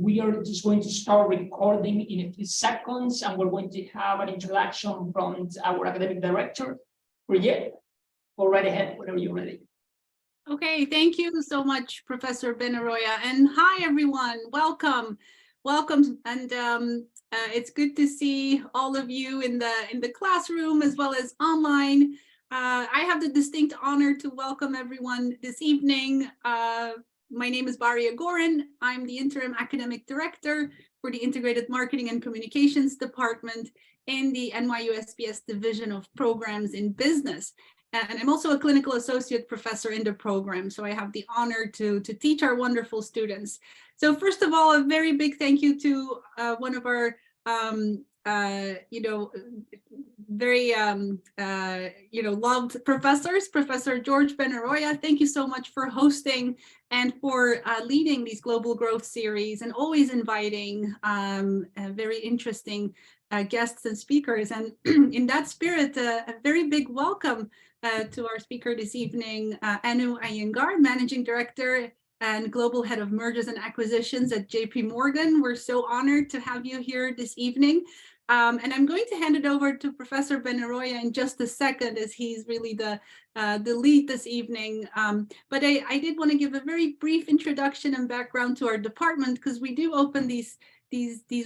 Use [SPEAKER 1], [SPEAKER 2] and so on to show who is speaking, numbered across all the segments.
[SPEAKER 1] we are just going to start recording in a few seconds, and we're going to have an introduction from our academic director, Bahriye. Go right ahead whenever you're ready.
[SPEAKER 2] Okay, thank you so much, Professor Benaroya, and hi everyone. Welcome, and it's good to see all of you in the classroom as well as online. I have the distinct honor to welcome everyone this evening. My name is Bahriye Goren. I'm the interim academic director for the Integrated Marketing and Communications Department in the NYU SBS Division of Programs in Business. And I'm also a clinical associate professor in the program, so I have the honor to teach our wonderful students. So first of all, a very big thank you to one of our, very, loved professors, Professor George Benaroya. Thank you so much for hosting and for leading these global growth series and always inviting very interesting guests and speakers. And in that spirit, a very big welcome to our speaker this evening, Aiyengar, Managing Director and Global Head of Mergers and Acquisitions at JP Morgan. We're so honored to have you here this evening. And I'm going to hand it over to Professor Benaroya in just a second, as he's really the lead this evening. But I did want to give a very brief introduction and background to our department, because we do open these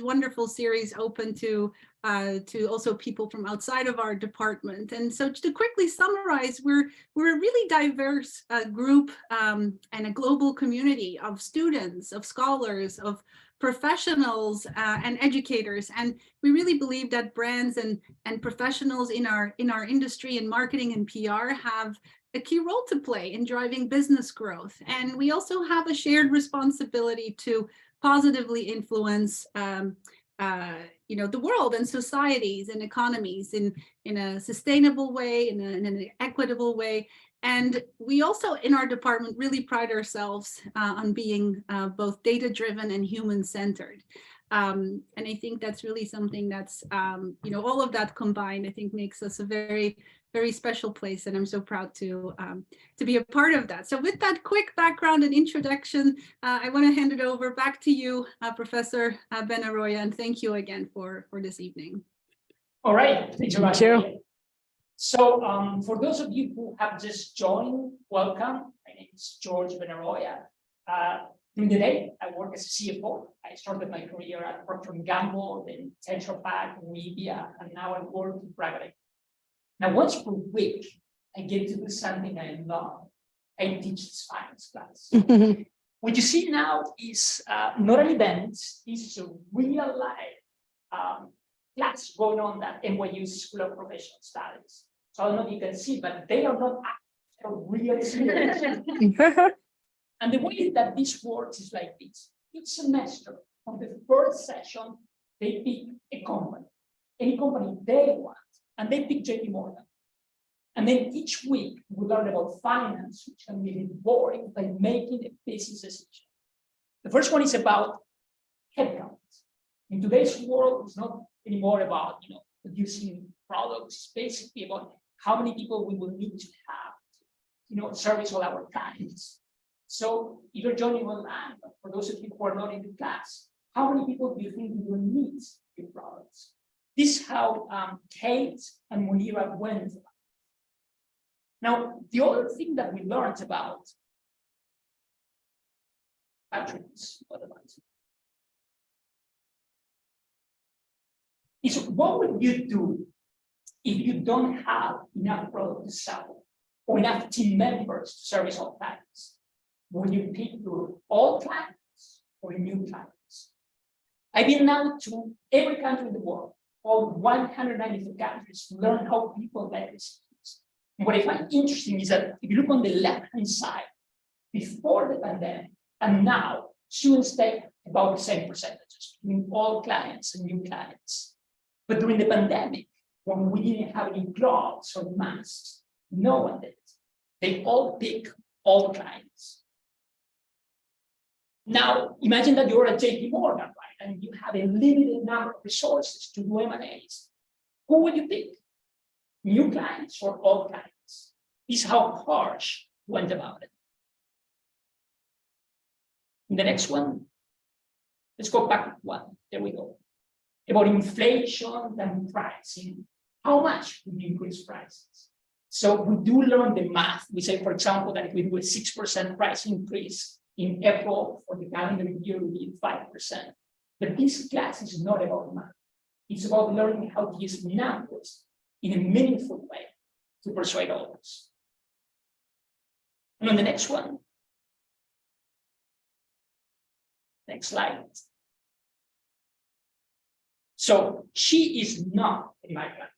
[SPEAKER 2] wonderful series open to also people from outside of our department. And so to quickly summarize, we're a really diverse group and a global community of students, of scholars, of professionals and educators. And we really believe that brands and professionals in our industry in marketing and PR have a key role to play in driving business growth. And we also have a shared responsibility to positively influence the world and societies and economies in a sustainable way, in an equitable way. And we also, in our department, really pride ourselves on being both data-driven and human-centered. And I think that's really something that's, all of that combined, I think makes us a very, very special place. And I'm so proud to be a part of that. So with that quick background and introduction, I want to hand it over back to you, Professor Benaroya, and thank you again for this evening.
[SPEAKER 1] All right, thank you. So for those of you who have just joined, welcome. My name is George Benaroya. During the day, I work as a CFO. I started my career at Procter & Gamble, then Tetra Pak, media, and now I work in private equity. Now, once per week, I get to do something I love. I teach this finance class. What you see now is not an event. This is a real life class going on at NYU School of Professional Studies. So I don't know if you can see, but they are not actual real students. And the way that this works is like this. Each semester, on the first session, they pick a company, any company they want, and they pick JP Morgan. And then each week, we learn about finance, which can be boring by making a business decision. The first one is about headcount. In today's world, it's not anymore about producing products. It's basically about how many people we will need to have to service all our clients. So if you're joining online, for those of you who are not in the class, how many people do you think you will need your products? This is how Kate and Munira went. Now, the other thing that we learned about attributes, is what would you do if you don't have enough product to sell or enough team members to service all clients? Will you pick your old clients or new clients? I've been now to every country in the world, all 192 countries, to learn how people make decisions. And what I find interesting is that if you look on the left-hand side, before the pandemic and now, students take about the same percentages between all clients and new clients. But during the pandemic, when we didn't have any gloves or masks, no one did. They all pick all clients. Now, imagine that you're at JP Morgan, right? And you have a limited number of resources to do M&As. Who would you pick? New clients or old clients? This is how Harsh went about it. In the next one, Let's go back one. There we go. About inflation and pricing. How much would you increase prices? So we do learn the math. We say, for example, that if we do a 6% price increase in April for the calendar year, it will be 5%. But this class is not about math. It's about learning how to use numbers in a meaningful way to persuade others. And on the next one, next slide. So she is not in my class.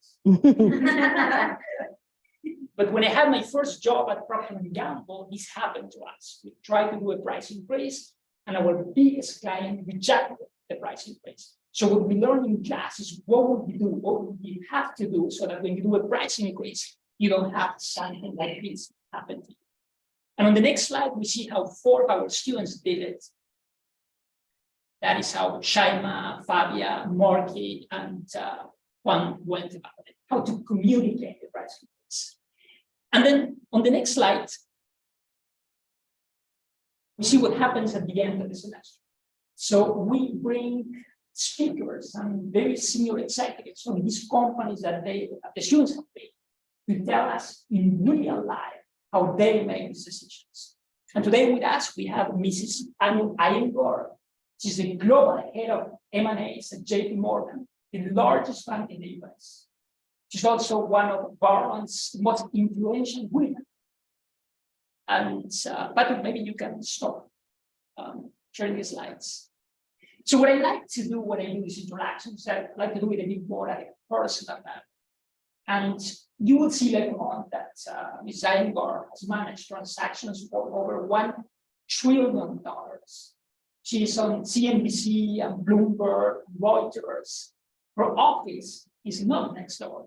[SPEAKER 1] But when I had my first job at Procter & Gamble, this happened to us. We tried to do a price increase, and our biggest client rejected the price increase. So what we learned in class is what would you do, what would you have to do so that when you do a price increase, you don't have something like this happen to you. And on the next slide, we see how 4 of our students did it. That is how Shaima, Fabia, Marky, and Juan went about it, how to communicate the price increase. And then on the next slide, we see what happens at the end of the semester. So we bring speakers and very senior executives from these companies that the students have paid to tell us in real life how they make these decisions. And today with us, we have Mrs. Aiyengar. She's the global head of M&As at JP Morgan, the largest bank in the US. She's also one of Barron's most influential women. And Patrick, maybe you can stop sharing the slides. So what I like to do when I do these introductions, I like to do it a bit more at a personal level. And you will see later on that Ms. Aiyengar has managed transactions for over $1 trillion. She's on CNBC and Bloomberg, Reuters. Her office is not next door.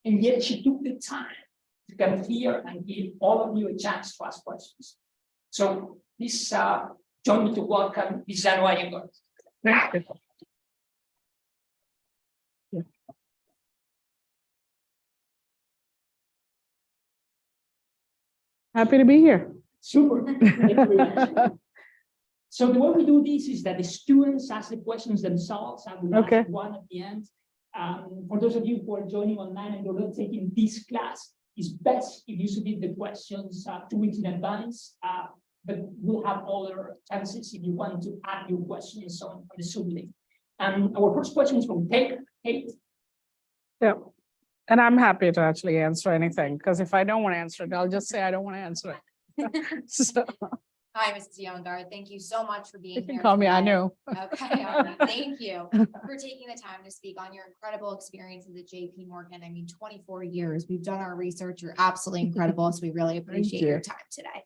[SPEAKER 1] And yet she took the time to come here and give all of you a chance to ask questions. So this join me to welcome Ms. Aiyengar.
[SPEAKER 3] Happy to be here.
[SPEAKER 1] Super. Thank you very much. So the way we do this is that the students ask the questions themselves. I will ask one at the end. For those of you who are joining online and you're not taking this class, it's best if you submit the questions 2 weeks in advance. But we'll have other chances if you want to add your questions on the Zoom link. Our first question is from Kate.
[SPEAKER 3] Yeah. And I'm happy to actually answer anything, because if I don't want to answer it, I'll just say I don't want to answer it. So,
[SPEAKER 4] Hi, Mrs. Aiyengar. Thank you so much for being
[SPEAKER 3] you can
[SPEAKER 4] here.
[SPEAKER 3] call me
[SPEAKER 4] today.
[SPEAKER 3] Anu.
[SPEAKER 4] Okay, all right. Thank you for taking the time to speak on your incredible experiences at JP Morgan. I mean, 24 years. We've done our research. You're absolutely incredible. So we really appreciate
[SPEAKER 3] you.
[SPEAKER 4] your time today.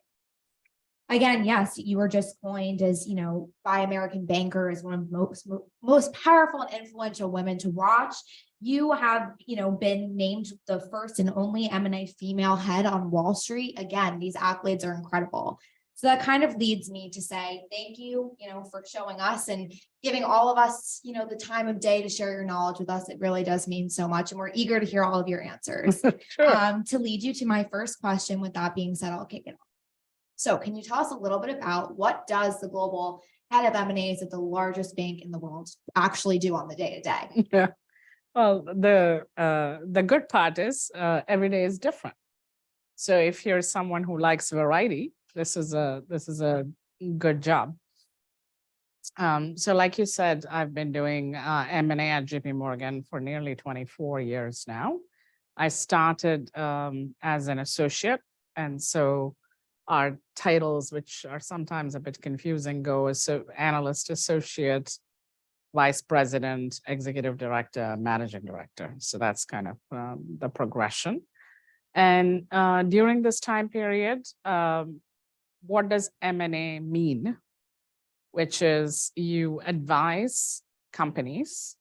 [SPEAKER 4] Again, yes, you were just coined as, by American Banker as one of the most powerful and influential women to watch. You have, been named the first and only M&A female head on Wall Street. Again, these accolades are incredible. So that kind of leads me to say thank you, for showing us and giving all of us, the time of day to share your knowledge with us. It really does mean so much. And we're eager to hear all of your answers.
[SPEAKER 3] Sure.
[SPEAKER 4] To lead you to my first question, with that being said, I'll kick it off. So can you tell us a little bit about what does the global head of M&As at the largest bank in the world actually do on the day-to-day?
[SPEAKER 3] Yeah. Well, the good part is every day is different. So if you're someone who likes variety, this is a good job. So like you said, I've been doing M&A at JP Morgan for nearly 24 years now. I started as an associate, and so our titles, which are sometimes a bit confusing, go as analyst, associate, vice president, executive director, managing director. So that's kind of the progression. And during this time period, what does M&A mean? Which is you advise companies.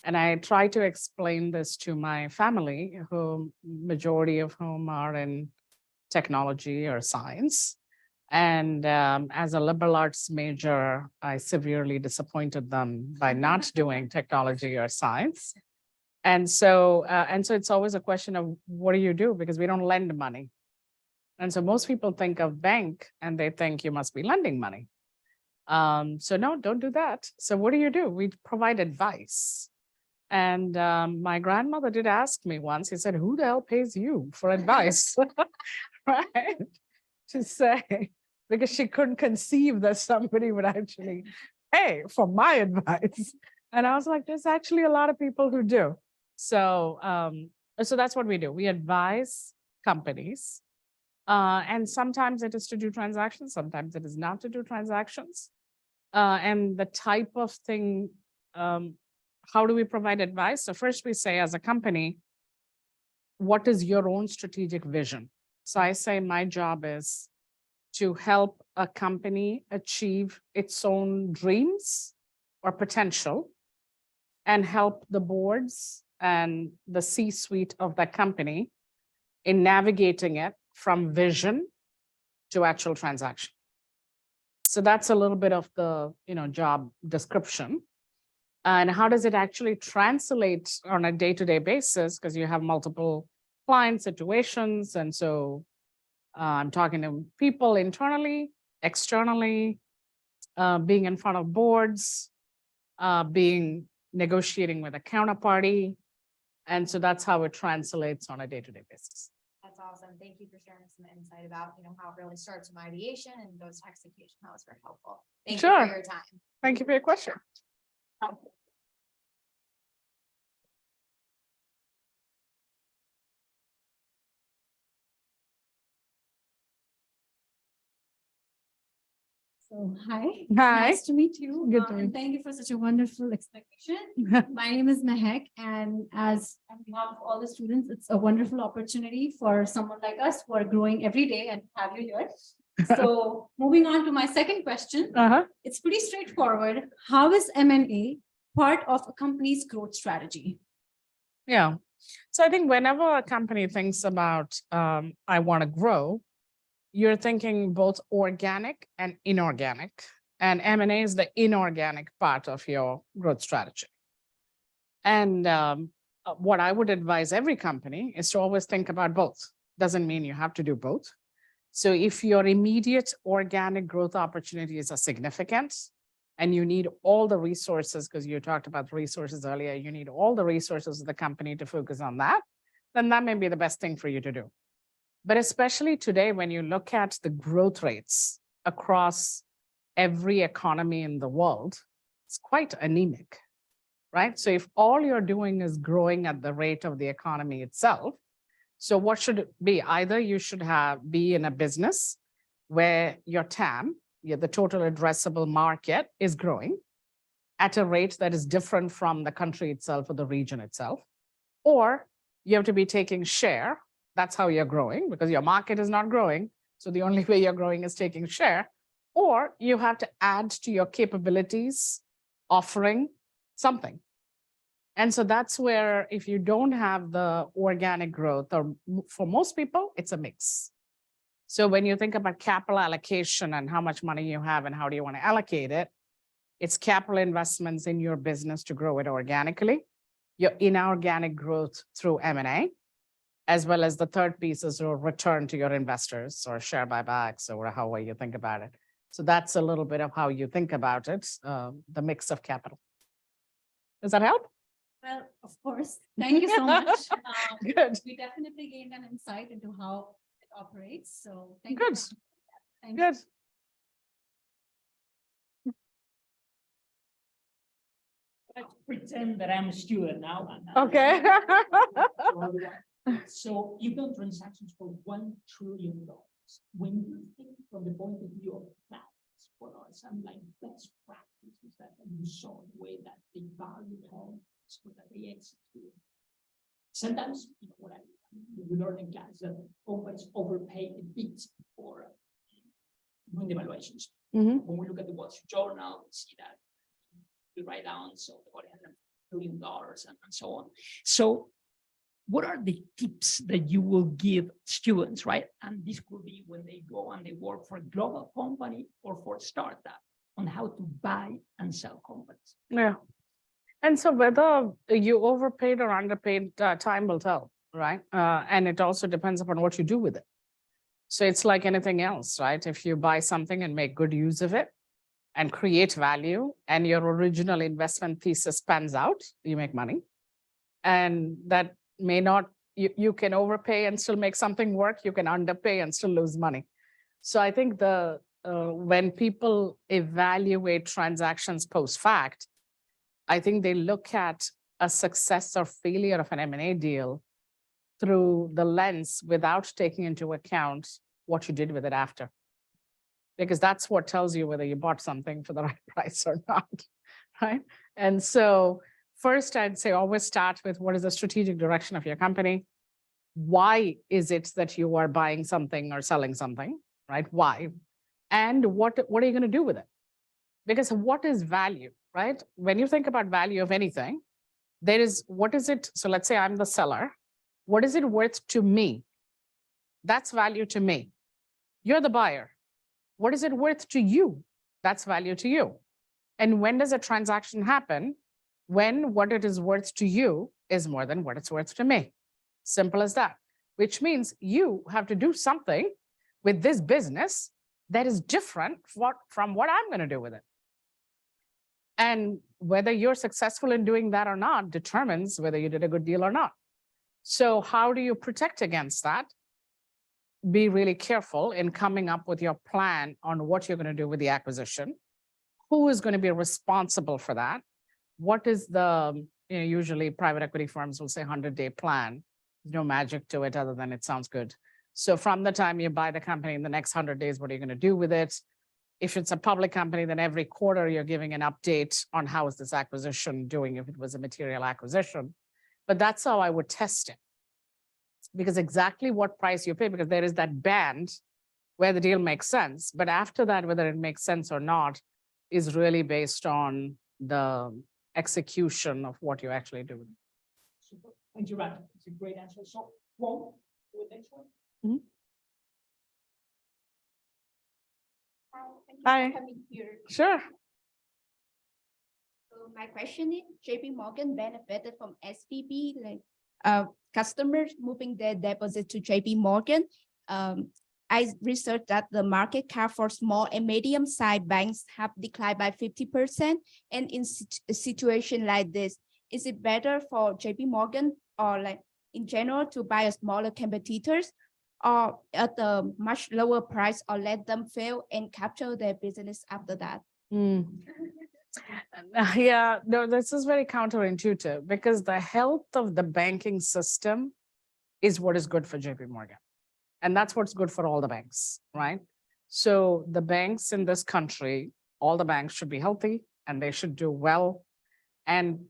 [SPEAKER 3] And I try to explain this to my family, who majority of whom are in technology or science. And as a liberal arts major, I severely disappointed them by not doing technology or science. And so it's always a question of what do you do? Because we don't lend money. And so most people think of bank and they think you must be lending money. So no, don't do that. So what do? We provide advice. And my grandmother did ask me once, he said, who the hell pays you for advice? Right? To say, because she couldn't conceive that somebody would actually pay for my advice. And I was like, there's actually a lot of people who do. So, so that's what we do. We advise companies. And sometimes it is to do transactions, sometimes it is not to do transactions. And the type of thing, how do we provide advice? So first we say as a company, what is your own strategic vision? So I say my job is to help a company achieve its own dreams or potential and help the boards and the C-suite of that company in navigating it from vision to actual transaction. So that's a little bit of the job description. And how does it actually translate on a day-to-day basis? Because you have multiple client situations. And so I'm talking to people internally, externally, being in front of boards, negotiating with a counterparty. And so that's how it translates on a day-to-day basis.
[SPEAKER 4] That's awesome. Thank you for sharing some insight about, how it really starts from ideation and goes to execution. That was very helpful. Thank you for your time.
[SPEAKER 3] Thank you for your question.
[SPEAKER 5] So, hi.
[SPEAKER 3] Hi.
[SPEAKER 5] Nice to meet you.
[SPEAKER 3] Good to meet you.
[SPEAKER 5] And thank you for such a wonderful explanation. My name is Mehak, and as on behalf of all the students, it's a wonderful opportunity for someone like us who are growing every day and have you here. So, moving on to my second question, it's pretty straightforward. How is M&A part of a company's growth strategy?
[SPEAKER 3] Yeah. So I think whenever a company thinks about, I want to grow, you're thinking both organic and inorganic, and M&A is the inorganic part of your growth strategy. And what I would advise every company is to always think about both. Doesn't mean you have to do both. So if your immediate organic growth opportunities are significant and you need all the resources, because you talked about resources earlier, you need all the resources of the company to focus on that, then that may be the best thing for you to do. But especially today, when you look at the growth rates across every economy in the world, it's quite anemic, right? So if all you're doing is growing at the rate of the economy itself, so what should it be? Either you should be in a business where your TAM, the total addressable market, is growing at a rate that is different from the country itself or the region itself, or you have to be taking share. That's how you're growing, because your market is not growing. So the only way you're growing is taking share, or you have to add to your capabilities, offering something. And so that's where, if you don't have the organic growth, or for most people, it's a mix. So when you think about capital allocation and how much money you have and how do you want to allocate it, it's capital investments in your business to grow it organically, your inorganic growth through M&A, as well as the third piece is a return to your investors or share buybacks or however you think about it. So that's a little bit of how you think about it, the mix of capital. Does that help?
[SPEAKER 5] Well, of course. Thank you so much.
[SPEAKER 3] Good.
[SPEAKER 5] We definitely gained an insight into how it operates. So thank
[SPEAKER 3] Good.
[SPEAKER 5] you. Thank
[SPEAKER 3] Good.
[SPEAKER 1] Let's pretend that I'm a student now.
[SPEAKER 3] Okay.
[SPEAKER 1] So you've done transactions for $1 trillion. When you think from the point of view of that, what are some like best practices that you saw the way that they value homes, so that they execute? Sometimes, what we learn in class that companies overpay a bit for doing the evaluations. When we look at the Wall Street Journal, we see that the write-downs of about $100 billion and so on. So what are the tips that you will give students, right? And this could be when they go and they work for a global company or for a startup, on how to buy and sell companies.
[SPEAKER 3] Yeah. And so whether you overpaid or underpaid, time will tell, right? And it also depends upon what you do with it. So it's like anything else, right? If you buy something and make good use of it, and create value, and your original investment thesis pans out, you make money. And that may not, you can overpay and still make something work, you can underpay and still lose money. So I think when people evaluate transactions post-fact, I think they look at a success or failure of an M&A deal through the lens without taking into account what you did with it after. Because that's what tells you whether you bought something for the right price or not, right? And so first, I'd say always start with what is the strategic direction of your company? Why is it that you are buying something or selling something, right? Why? And what are you going to do with it? Because what is value, right? When you think about value of anything, there is, what is it? So let's say I'm the seller. What is it worth to me? That's value to me. You're the buyer. What is it worth to you? That's value to you. And when does a transaction happen? When what it is worth to you is more than what it's worth to me. Simple as that, which means you have to do something with this business that is different from what I'm going to do with it. And whether you're successful in doing that or not determines whether you did a good deal or not. So how do you protect against that? Be really careful in coming up with your plan on what you're going to do with the acquisition. Who is going to be responsible for that? What is the, usually private equity firms will say 100-day plan. There's no magic to it other than it sounds good. So from the time you buy the company in the next 100 days, what are you going to do with it? If it's a public company, then every quarter you're giving an update on how is this acquisition doing if it was a material acquisition. But that's how I would test it. Because exactly what price you pay, because there is that band where the deal makes sense. But after that, whether it makes sense or not is really based on the execution of what you actually do.
[SPEAKER 1] Super. Thank you, Rand. It's a great answer. So, Wong, do the next one.
[SPEAKER 3] Hi.
[SPEAKER 6] Coming here.
[SPEAKER 3] Sure.
[SPEAKER 6] So my question is, JP Morgan benefited from SVB, like customers moving their deposit to JP Morgan. I researched that the market cap for small and medium-sized banks have declined by 50%. And in a situation like this, is it better for JP Morgan or like in general to buy a smaller competitors or at a much lower price or let them fail and capture their business after that?
[SPEAKER 3] Yeah, no, this is very counterintuitive because the health of the banking system is what is good for JP Morgan. And that's what's good for all the banks, right? So the banks in this country, all the banks should be healthy and they should do well. And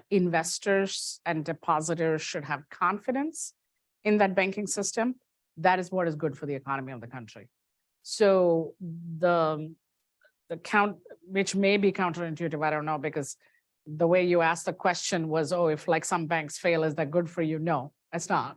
[SPEAKER 3] investors and depositors should have confidence in that banking system. That is what is good for the economy of the country. So the count, which may be counterintuitive, I don't know, because the way you asked the question was, oh, if like some banks fail, is that good for you? No, it's not.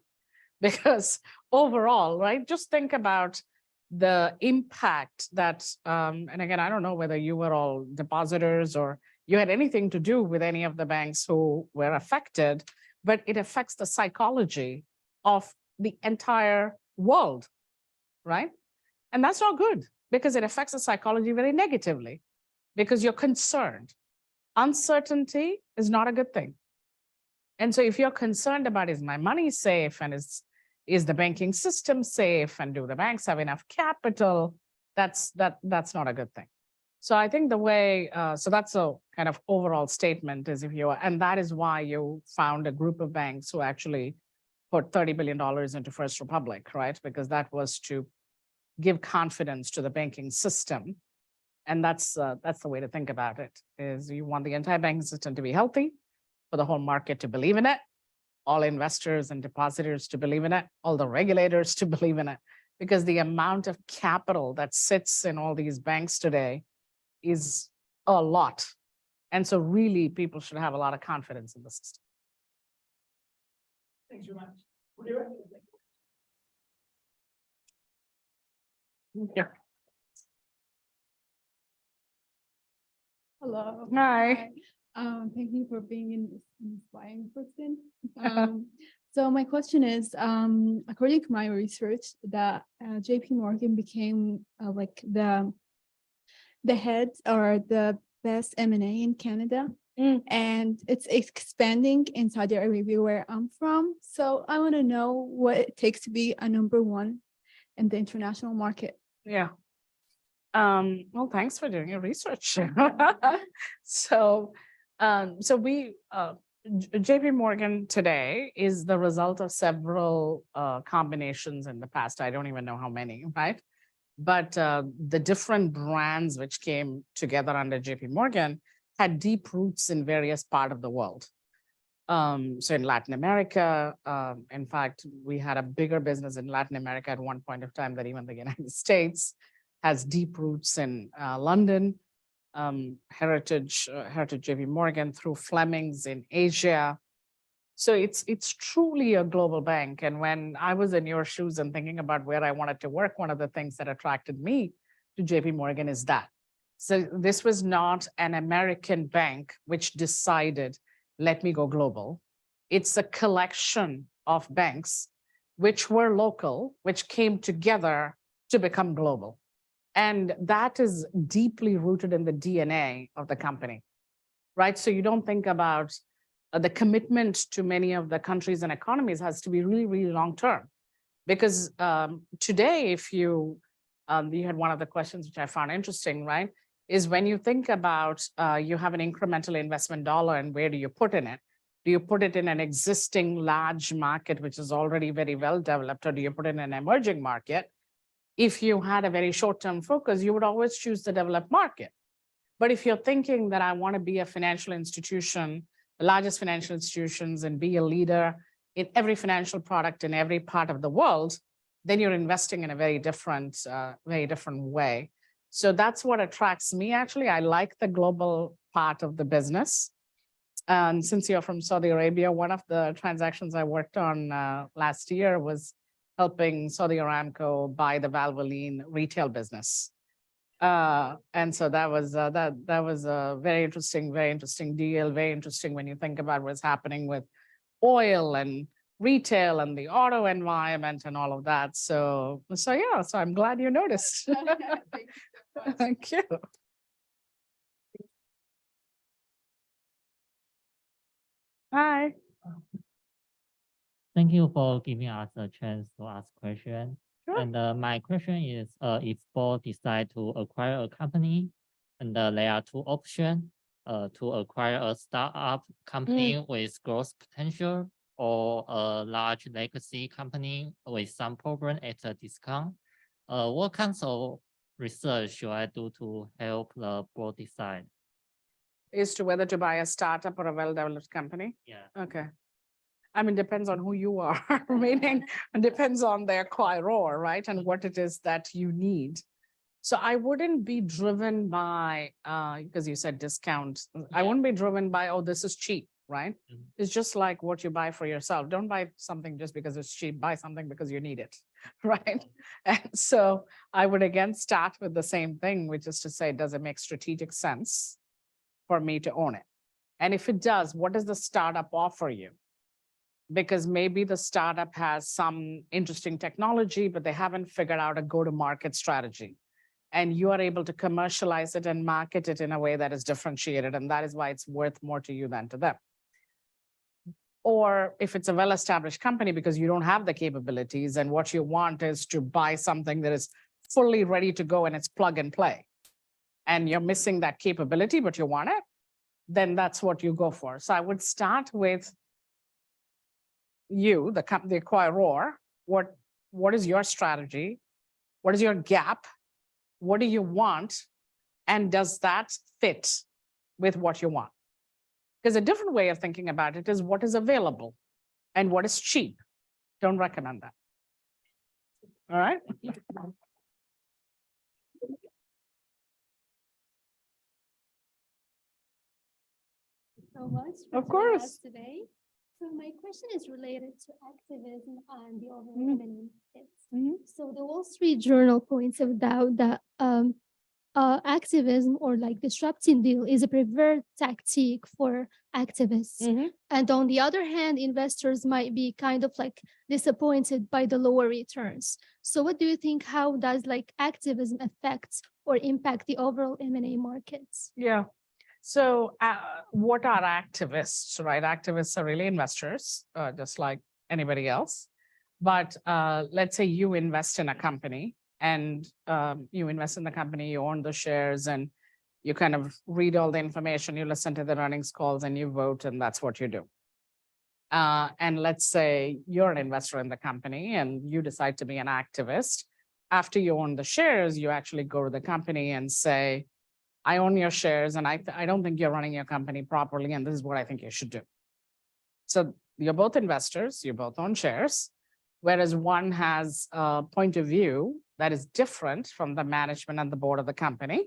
[SPEAKER 3] Because overall, right, just think about the impact that, and again, I don't know whether you were all depositors or you had anything to do with any of the banks who were affected, but it affects the psychology of the entire world, right? And that's not good because it affects the psychology very negatively because you're concerned. Uncertainty is not a good thing. And so if you're concerned about, is my money safe and is the banking system safe and do the banks have enough capital, that's not a good thing. So I think the way, so that's a kind of overall statement is if you are, and that is why you found a group of banks who actually put $30 billion into First Republic, right? Because that was to give confidence to the banking system. And that's the way to think about it, is you want the entire banking system to be healthy, for the whole market to believe in it, all investors and depositors to believe in it, all the regulators to believe in it, because the amount of capital that sits in all these banks today is a lot. And so really people should have a lot of confidence in the system.
[SPEAKER 1] Thanks very much.
[SPEAKER 3] Yeah.
[SPEAKER 5] Hello.
[SPEAKER 3] Hi.
[SPEAKER 5] Thank you for being an inspiring person. So my question is, according to my research, that JP Morgan became like the
[SPEAKER 7] the head or the best M&A in Canada. And it's expanding in Saudi Arabia, where I'm from. So I want to know what it takes to be a number one in the international market.
[SPEAKER 3] Yeah. Well, thanks for doing your research. So, JP Morgan today is the result of several combinations in the past. I don't even know how many, right? But the different brands which came together under JP Morgan had deep roots in various parts of the world. So in Latin America, in fact, we had a bigger business in Latin America at one point of time than even the United States, has deep roots in London, Heritage JP Morgan through Fleming's in Asia. So it's truly a global bank. And when I was in your shoes and thinking about where I wanted to work, one of the things that attracted me to JP Morgan is that. So this was not an American bank which decided, let me go global. It's a collection of banks which were local, which came together to become global. And that is deeply rooted in the DNA of the company, right? So you don't think about the commitment to many of the countries and economies has to be really, really long-term. Because today, if you had one of the questions which I found interesting, right? Is when you think about you have an incremental investment dollar and where do you put in it? Do you put it in an existing large market, which is already very well developed, or do you put it in an emerging market? If you had a very short-term focus, you would always choose the developed market. But if you're thinking that I want to be a financial institution, the largest financial institutions, and be a leader in every financial product in every part of the world, then you're investing in a very different way. So that's what attracts me, actually. I like the global part of the business. And since you're from Saudi Arabia, one of the transactions I worked on last year was helping Saudi Aramco buy the Valvoline retail business. And so that was a very interesting deal, very interesting when you think about what's happening with oil and retail and the auto environment and all of that. So yeah, so I'm glad you noticed. Thank you. Hi.
[SPEAKER 8] Thank you for giving us a chance to ask question.
[SPEAKER 3] Sure.
[SPEAKER 8] And my question is, if board decide to acquire a company, and there are two options, to acquire a startup company with growth potential, or a large legacy company with some problem at a discount, what kinds of research should I do to help the board decide?
[SPEAKER 3] As to whether to buy a startup or a well-developed company?
[SPEAKER 8] Yeah.
[SPEAKER 3] Okay. I mean, depends on who you are, meaning it depends on the acquirer, right? And what it is that you need. So I wouldn't be driven by, because you said discount, I wouldn't be driven by, oh, this is cheap, right? It's just like what you buy for yourself. Don't buy something just because it's cheap, buy something because you need it, right? And so I would again start with the same thing, which is to say, does it make strategic sense for me to own it? And if it does, what does the startup offer you? Because maybe the startup has some interesting technology, but they haven't figured out a go-to-market strategy. And you are able to commercialize it and market it in a way that is differentiated. And that is why it's worth more to you than to them. Or if it's a well-established company because you don't have the capabilities and what you want is to buy something that is fully ready to go and it's plug and play. And you're missing that capability, but you want it, then that's what you go for. So I would start with you, the acquirer. What is your strategy? What is your gap? What do you want? And does that fit with what you want? Because a different way of thinking about it is what is available and what is cheap. Don't recommend that. All right.
[SPEAKER 5] So much
[SPEAKER 3] Of
[SPEAKER 5] for
[SPEAKER 3] course.
[SPEAKER 5] joining us today. So my question is related to activism and the overall M&A markets. So the Wall Street Journal points out that
[SPEAKER 9] activism or like disrupting deal is a preferred tactic for activists. And on the other hand, investors might be kind of like disappointed by the lower returns. So what do you think, how does like activism affect or impact the overall M&A markets?
[SPEAKER 3] Yeah. So what are activists, right? Activists are really investors, just like anybody else. But let's say you invest in a company and you invest in the company, you own the shares and you kind of read all the information, you listen to the earnings calls and you vote, and that's what you do. And let's say you're an investor in the company and you decide to be an activist. After you own the shares, you actually go to the company and say, I own your shares and I don't think you're running your company properly, and this is what I think you should do. So you're both investors, you both own shares, whereas one has a point of view that is different from the management and the board of the company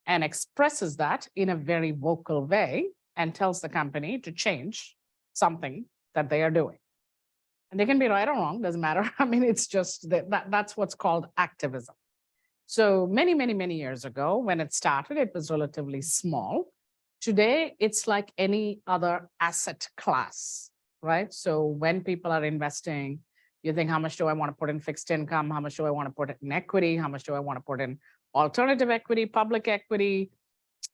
[SPEAKER 3] and expresses that in a very vocal way and tells the company to change something that they are doing. And they can be right or wrong, doesn't matter. I mean, it's just that's what's called activism. So many, many, many years ago, when it started, it was relatively small. Today, it's like any other asset class, right? So when people are investing, you think, how much do I want to put in fixed income? How much do I want to put in equity? How much do I want to put in alternative equity, public equity?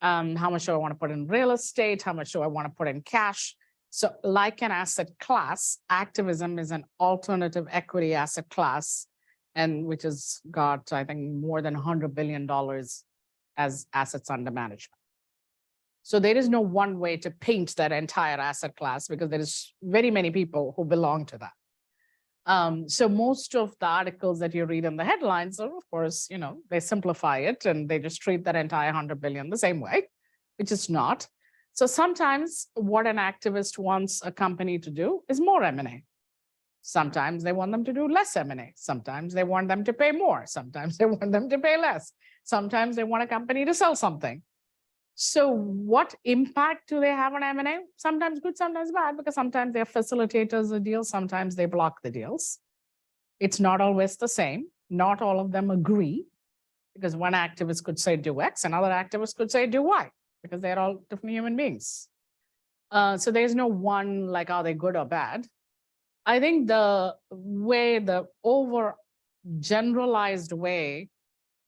[SPEAKER 3] How much do I want to put in real estate? How much do I want to put in cash? So like an asset class, activism is an alternative equity asset class, and which has got, I think, more than $100 billion as assets under management. So there is no one way to paint that entire asset class because there is very many people who belong to that. So most of the articles that you read in the headlines are, of course, they simplify it and they just treat that entire 100 billion the same way, which is not. So sometimes what an activist wants a company to do is more M&A. Sometimes they want them to do less M&A. Sometimes they want them to pay more. Sometimes they want them to pay less. Sometimes they want a company to sell something. So what impact do they have on M&A? Sometimes good, sometimes bad, because sometimes they're facilitators of deals, sometimes they block the deals. It's not always the same. Not all of them agree, because one activist could say do X, another activist could say do Y, because they're all different human beings. So there's no one like, are they good or bad? I think the over generalized way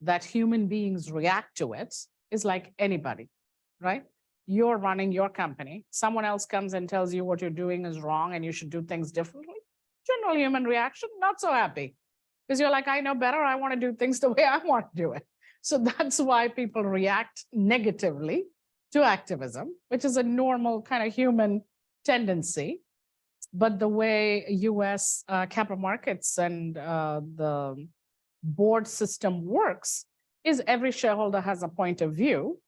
[SPEAKER 3] that human beings react to it is like anybody, right? You're running your company. Someone else comes and tells you what you're doing is wrong and you should do things differently. General human reaction, not so happy. Because you're like, I know better. I want to do things the way I want to do it. So that's why people react negatively to activism, which is a normal kind of human tendency. But the way US capital markets and the board system works is every shareholder has a point of view,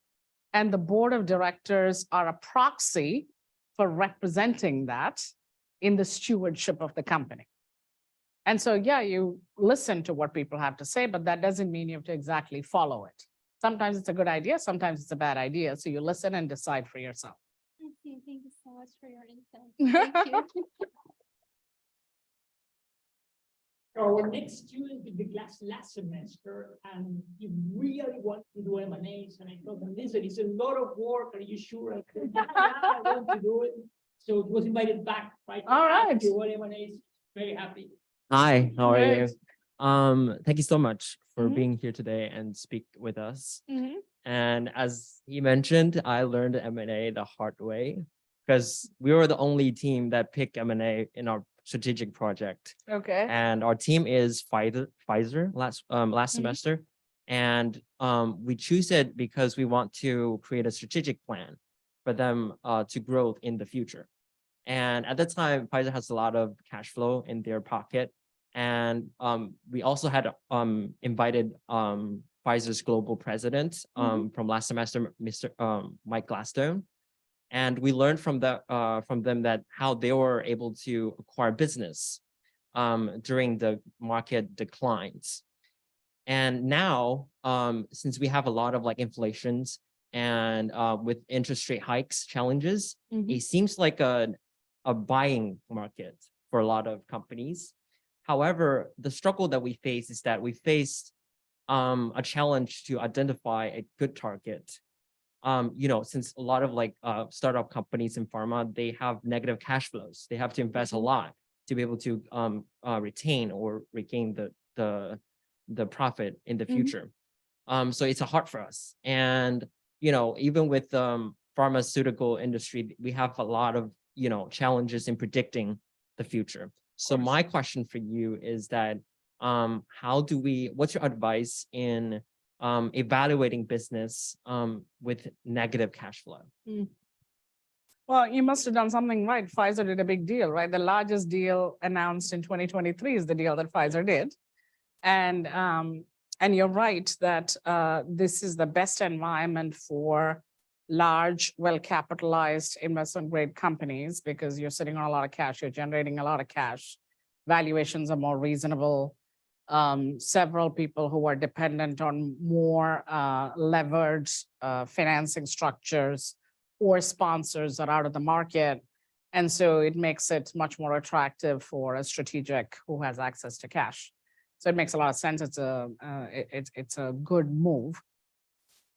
[SPEAKER 3] and the board of directors are a proxy for representing that in the stewardship of the company. And so, yeah, you listen to what people have to say, but that doesn't mean you have to exactly follow it. Sometimes it's a good idea, sometimes it's a bad idea. So you listen and decide for yourself.
[SPEAKER 9] Thank you so much for your insight. Thank you.
[SPEAKER 1] Our next student did the class last semester, and he really wanted to do M&As. And I told him, listen, it's a lot of work. Are you sure? I said, yeah, I want to do it. So it was invited back, right?
[SPEAKER 3] All right.
[SPEAKER 1] M&As, very happy.
[SPEAKER 10] Hi, how are you?
[SPEAKER 3] Great.
[SPEAKER 10] Thank you so much for
[SPEAKER 3] Mhm.
[SPEAKER 10] being here today and speak with us.
[SPEAKER 3] Mhm.
[SPEAKER 10] And as he mentioned, I learned M&A the hard way because we were the only team that picked M&A in our strategic project.
[SPEAKER 3] Okay.
[SPEAKER 10] And our team is Pfizer last
[SPEAKER 3] Mhm.
[SPEAKER 10] semester. And we choose it because we want to create a strategic plan for them to grow in the future. And at the time, Pfizer has a lot of cash flow in their pocket. And we also had invited Pfizer's global president from last semester, Mr. Mike Gladstone. And we learned from them that how they were able to acquire business during the market declines. And now, since we have a lot of like inflations and with interest rate hikes challenges, it seems like a buying market for a lot of companies. However, the struggle that we face is that we faced a challenge to identify a good target. Since a lot of startup companies in pharma, they have negative cash flows. They have to invest a lot to be able to retain or regain the profit in the future. So it's hard for us. And, even with pharmaceutical industry, we have a lot of, challenges in predicting the future. So my question for you is that, what's your advice in evaluating business with negative cash flow?
[SPEAKER 3] Well, you must have done something right. Pfizer did a big deal, right? The largest deal announced in 2023 is the deal that Pfizer did. And you're right that this is the best environment for large, well-capitalized investment-grade companies because you're sitting on a lot of cash, you're generating a lot of cash. Valuations are more reasonable. Several people who are dependent on more levered financing structures or sponsors are out of the market. And so it makes it much more attractive for a strategic who has access to cash. So it makes a lot of sense. It's a good move.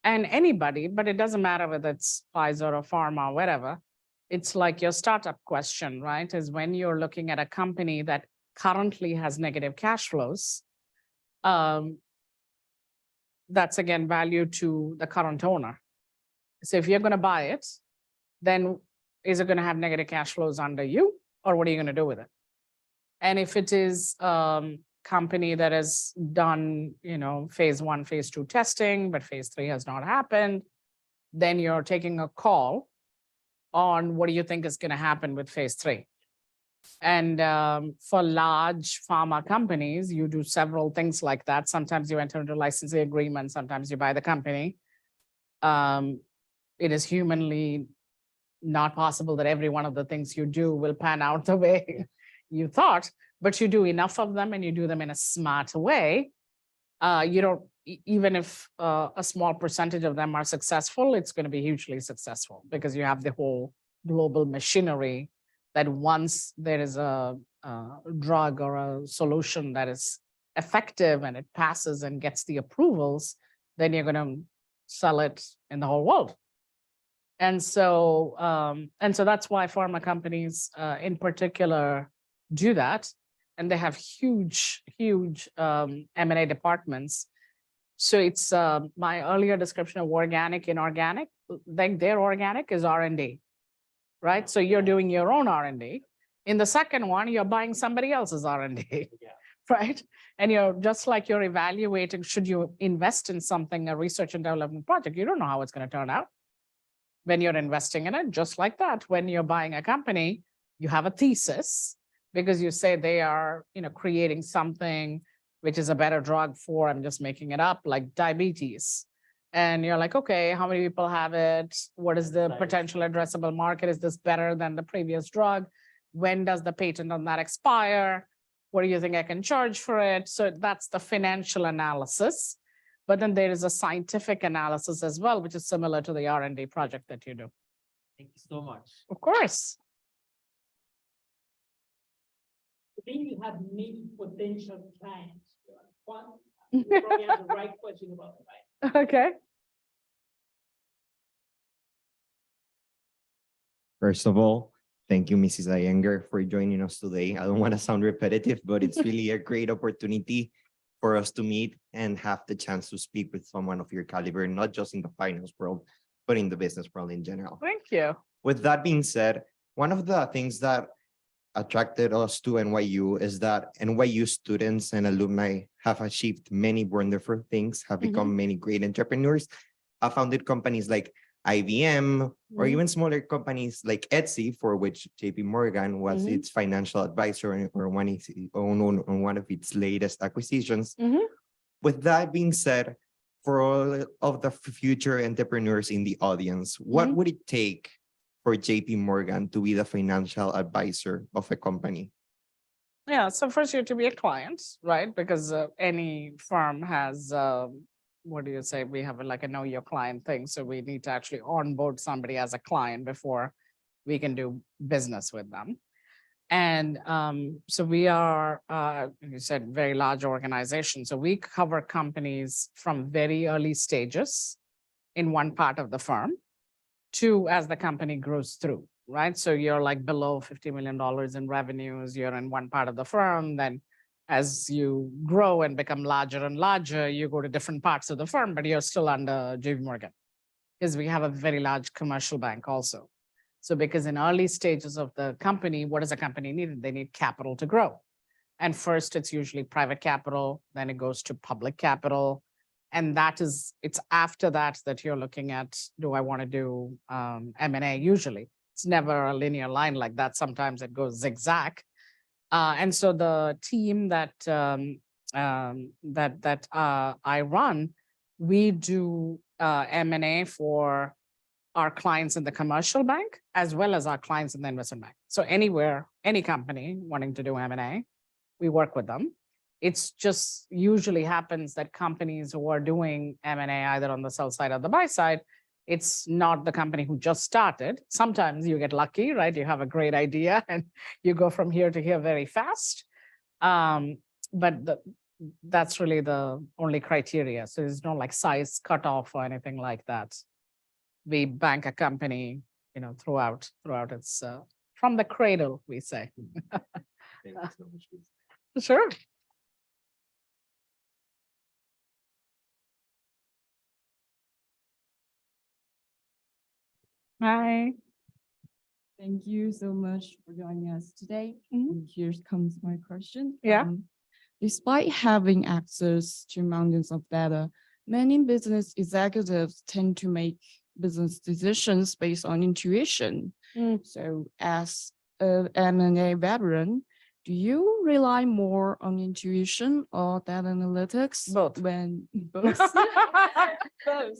[SPEAKER 3] And anybody, but it doesn't matter whether it's Pfizer or pharma or whatever, it's like your startup question, right? Is when you're looking at a company that currently has negative cash flows, that's again value to the current owner. So if you're going to buy it, then is it going to have negative cash flows under you, or what are you going to do with it? And if it is company that has done, phase 1, phase 2 testing, but phase 3 has not happened, then you're taking a call on what do you think is going to happen with phase 3. And for large pharma companies, you do several things like that. Sometimes you enter into a licensing agreement, sometimes you buy the company. It is humanly not possible that every one of the things you do will pan out the way you thought, but you do enough of them and you do them in a smart way. You don't, even if a small percentage of them are successful, it's going to be hugely successful because you have the whole global machinery that once there is a drug or a solution that is effective and it passes and gets the approvals, then you're going to sell it in the whole world. And so that's why pharma companies in particular do that. And they have huge M&A departments. So it's my earlier description of organic, inorganic, like their organic is R&D, right? So you're doing your own R&D. In the second one, you're buying somebody else's R&D, right? And you're just like you're evaluating, should you invest in something, a research and development project? You don't know how it's going to turn out when you're investing in it, just like that. When you're buying a company, you have a thesis because you say they are, creating something which is a better drug for, I'm just making it up, like diabetes. And you're like, okay, how many people have it? What is the potential addressable market? Is this better than the previous drug? When does the patent on that expire? What do you think I can charge for it? So that's the financial analysis. But then there is a scientific analysis as well, which is similar to the R&D project that you do.
[SPEAKER 10] Thank you so much.
[SPEAKER 3] Of course.
[SPEAKER 1] Then you have many potential clients. One, you probably have the right question about it, right?
[SPEAKER 3] Okay.
[SPEAKER 11] First of all, thank you, Mrs. Aiyengar, for joining us today. I don't want to sound repetitive, but it's really a great opportunity for us to meet and have the chance to speak with someone of your caliber, not just in the finance world, but in the business world in general.
[SPEAKER 3] Thank you.
[SPEAKER 11] With that being said, one of the things that attracted us to NYU is that NYU students and alumni have achieved many wonderful things, have become many great entrepreneurs, have founded companies like IBM, or even smaller companies like Etsy, for which JP Morgan was its financial advisor or on one of its latest acquisitions. With that being said, for all of the future entrepreneurs in the audience, what would it take for JP Morgan to be the financial advisor of a company?
[SPEAKER 3] Yeah, so first you have to be a client, right? Because any firm has, what do you say? We have like a know your client thing. So we need to actually onboard somebody as a client before we can do business with them. And so we are, you said, very large organization. So we cover companies from very early stages in one part of the firm to as the company grows through, right? So you're like below $50 million in revenues, you're in one part of the firm, then as you grow and become larger and larger, you go to different parts of the firm, but you're still under JP Morgan, because we have a very large commercial bank also. So because in early stages of the company, what does a company need? They need capital to grow. And first it's usually private capital, then it goes to public capital. And it's after that that you're looking at, do I want to do M&A? Usually it's never a linear line like that. Sometimes it goes zigzag. And so the team that I run, we do M&A for our clients in the commercial bank, as well as our clients in the investment bank. So anywhere, any company wanting to do M&A, we work with them. It's just usually happens that companies who are doing M&A either on the sell side or the buy side, it's not the company who just started. Sometimes you get lucky, right? You have a great idea and you go from here to here very fast. But that's really the only criteria. So there's no like size cutoff or anything like that. We bank a company, throughout its, from the cradle, we say. Sure. Hi.
[SPEAKER 12] Thank you so much for joining us today.
[SPEAKER 3] Mhm.
[SPEAKER 12] And here comes my question.
[SPEAKER 3] Yeah.
[SPEAKER 12] Despite having access to mountains of data, many business executives tend to make business decisions based on intuition. So as an M&A veteran, do you rely more on intuition or data analytics?
[SPEAKER 3] Both.
[SPEAKER 12] When both?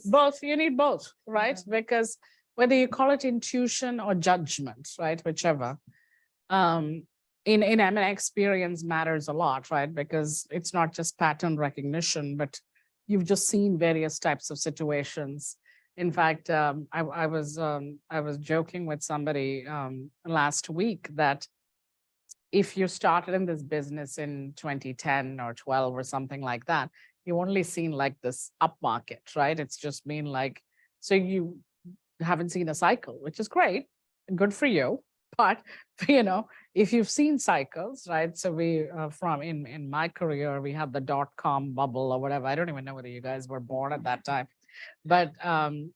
[SPEAKER 3] Both, you need both, right? Because whether you call it intuition or judgment, right? Whichever. In M&A experience matters a lot, right? Because it's not just pattern recognition, but you've just seen various types of situations. In fact, I was joking with somebody last week that if you started in this business in 2010 or 12 or something like that, you've only seen like this up market, right? It's just been like, so you haven't seen a cycle, which is great and good for you. But, if you've seen cycles, right? So we, in my career, we had the .com bubble or whatever. I don't even know whether you guys were born at that time. But the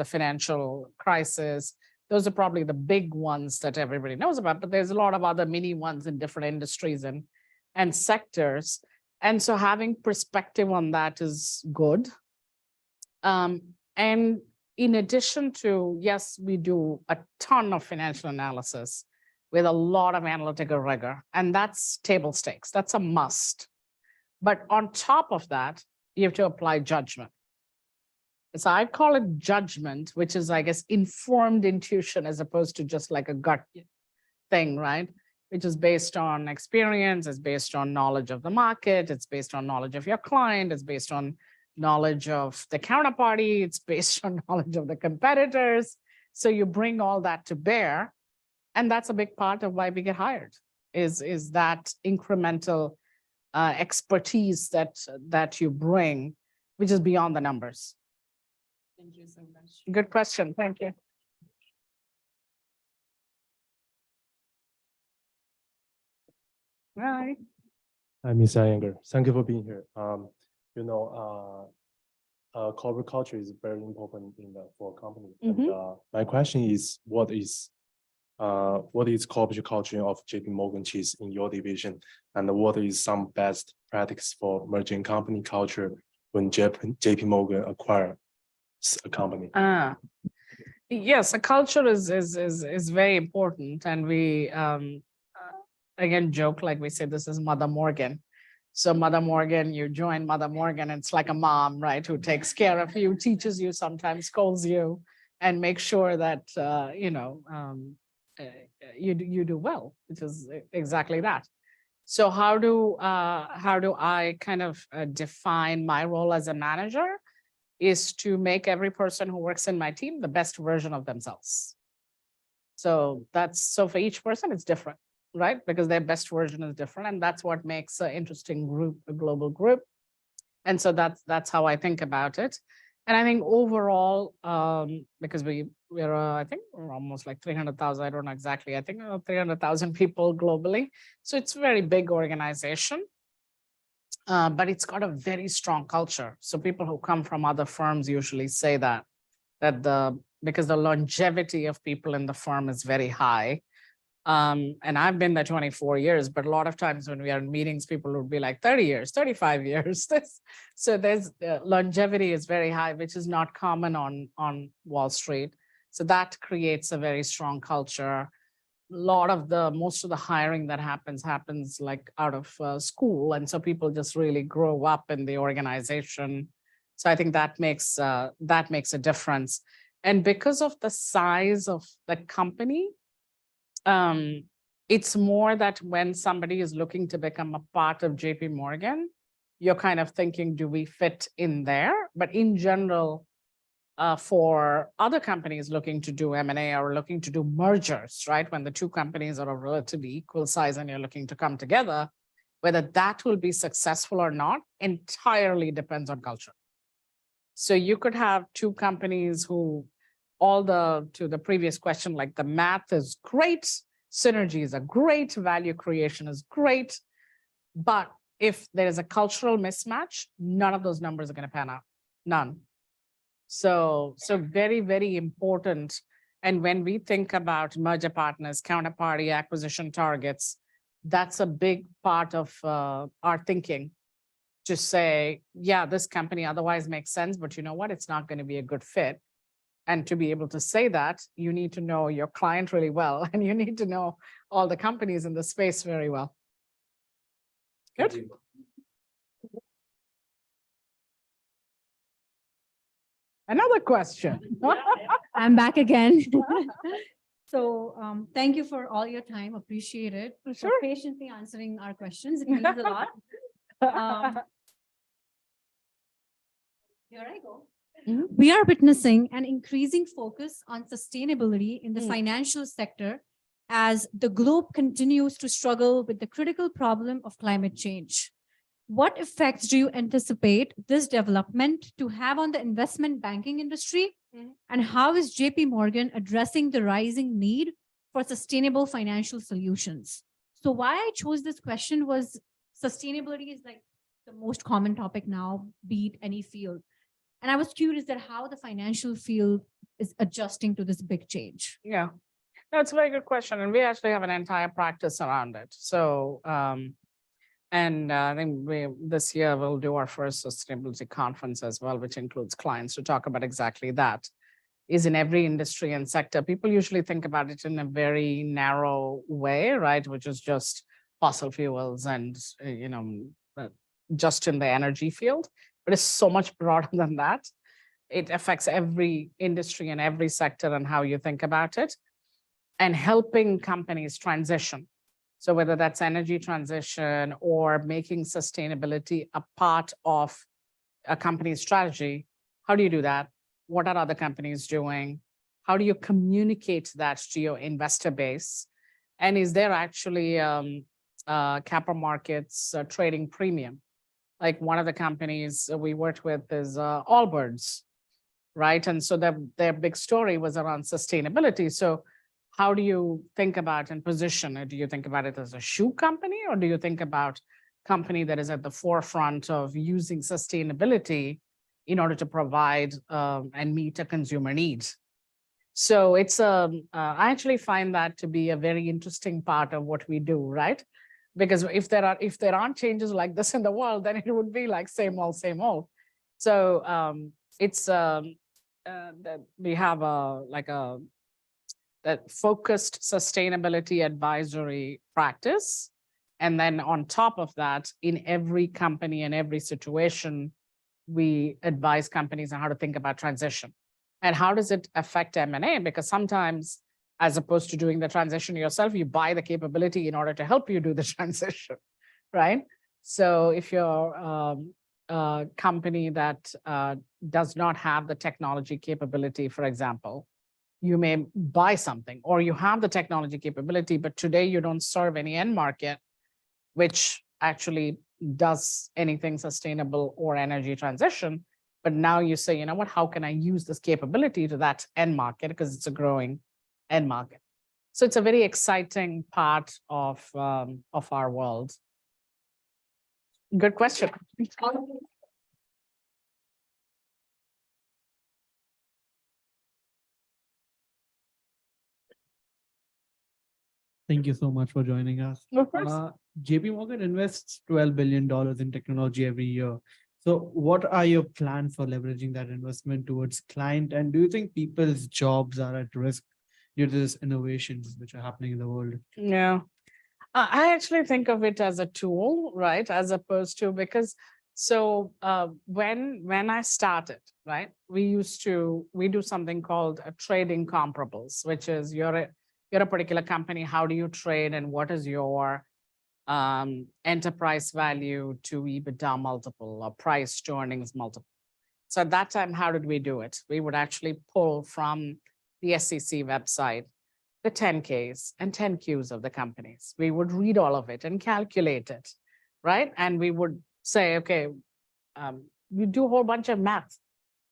[SPEAKER 3] financial crisis, those are probably the big ones that everybody knows about, but there's a lot of other mini ones in different industries and sectors. And so having perspective on that is good. And in addition to, yes, we do a ton of financial analysis with a lot of analytical rigor, and that's table stakes. That's a must. But on top of that, you have to apply judgment. So I call it judgment, which is, I guess, informed intuition as opposed to just like a gut thing, right? Which is based on experience, it's based on knowledge of the market, it's based on knowledge of your client, it's based on knowledge of the counterparty, it's based on knowledge of the competitors. So you bring all that to bear. And that's a big part of why we get hired, is that incremental expertise that you bring, which is beyond the numbers.
[SPEAKER 12] Thank you so much.
[SPEAKER 3] Good question. Thank you. Hi.
[SPEAKER 13] Hi, Ms. Aiyengar. Thank you for being here. Corporate culture is very important for a company. And my question is, what is corporate culture of JP Morgan Chase in your division, and what is some best practice for merging company culture when JP Morgan acquires a company?
[SPEAKER 3] Yes, a culture is very important, and we again joke like we say this is Mother Morgan. So Mother Morgan, you join Mother Morgan, it's like a mom, right, who takes care of you, teaches you, sometimes scolds you, and makes sure that you do well, which is exactly that. So how do I kind of define my role as a manager? Is to make every person who works in my team the best version of themselves. So for each person, it's different, right? Because their best version is different. And that's what makes an interesting group, a global group. And so that's how I think about it. And I think overall, because we're I think we're almost like 300,000, I don't know exactly, I think 300,000 people globally. So it's a very big organization, but it's got a very strong culture. So people who come from other firms usually say that because the longevity of people in the firm is very high. And I've been there 24 years, but a lot of times when we are in meetings, people would be like 30 years, 35 years. So there's longevity is very high, which is not common on Wall Street. So that creates a very strong culture. Most of the hiring that happens like out of school. And so people just really grow up in the organization. So I think that makes a difference. And because of the size of the company, it's more that when somebody is looking to become a part of JP Morgan, you're kind of thinking, do we fit in there? But in general, for other companies looking to do M&A or looking to do mergers, right? When the two companies are of relatively equal size and you're looking to come together, whether that will be successful or not entirely depends on culture. So you could have two companies who to the previous question, like the math is great, synergies are great, value creation is great. But if there is a cultural mismatch, none of those numbers are going to pan out, none. So very, very important. And when we think about merger partners, counterparty acquisition targets, that's a big part of our thinking to say, yeah, this company otherwise makes sense, but you know what, it's not going to be a good fit. And to be able to say that, you need to know your client really well, and you need to know all the companies in the space very well. Good. Another question.
[SPEAKER 5] I'm back again. So thank you for all your time. Appreciate it.
[SPEAKER 3] Sure.
[SPEAKER 5] For patiently answering our questions. It means a lot. Here I go. We are witnessing an increasing focus on sustainability in the financial sector as the globe continues to struggle with the critical problem of climate change. What effects do you anticipate this development to have on the investment banking industry? And how is JP Morgan addressing the rising need for sustainable financial solutions? So why I chose this question was sustainability is like the most common topic now, be it any field. And I was curious that how the financial field is adjusting to this big change.
[SPEAKER 3] Yeah, that's a very good question. And we actually have an entire practice around it. So, I think this year we'll do our first sustainability conference as well, which includes clients to talk about exactly that. Is in every industry and sector. People usually think about it in a very narrow way, right? Which is just fossil fuels and, just in the energy field. But it's so much broader than that. It affects every industry and every sector and how you think about it, and helping companies transition. So whether that's energy transition or making sustainability a part of a company's strategy, how do you do that? What are other companies doing? How do you communicate that to your investor base? And is there actually capital markets trading premium? Like one of the companies we worked with is Allbirds, right? And so their big story was around sustainability. So how do you think about and position it? Do you think about it as a shoe company, or do you think about company that is at the forefront of using sustainability in order to provide and meet a consumer needs? So it's I actually find that to be a very interesting part of what we do, right? Because if there aren't changes like this in the world, then it would be like same old, same old. So it's that we have that focused sustainability advisory practice, and then on top of that, in every company and every situation, we advise companies on how to think about transition and how does it affect M&A, because sometimes, as opposed to doing the transition yourself, you buy the capability in order to help you do the transition, right? So if you're a company that does not have the technology capability, for example, you may buy something, or you have the technology capability, but today you don't serve any end market, which actually does anything sustainable or energy transition. But now you say, you know what, how can I use this capability to that end market, because it's a growing end market. So it's a very exciting part of our world. Good question.
[SPEAKER 14] Thank you so much for joining us.
[SPEAKER 3] Of course.
[SPEAKER 14] JP Morgan invests $12 billion in technology every year. So what are your plans for leveraging that investment towards client? And do you think people's jobs are at risk due to these innovations which are happening in the world?
[SPEAKER 3] Yeah. I actually think of it as a tool, right? As opposed to, because so when I started, right, we do something called a trading comparables, which is you're a particular company, how do you trade, and what is your enterprise value to EBITDA multiple or price to earnings multiple. So at that time, how did we do it? We would actually pull from the SEC website the 10Ks and 10Qs of the companies. We would read all of it and calculate it, right? And we would say, okay, you do a whole bunch of math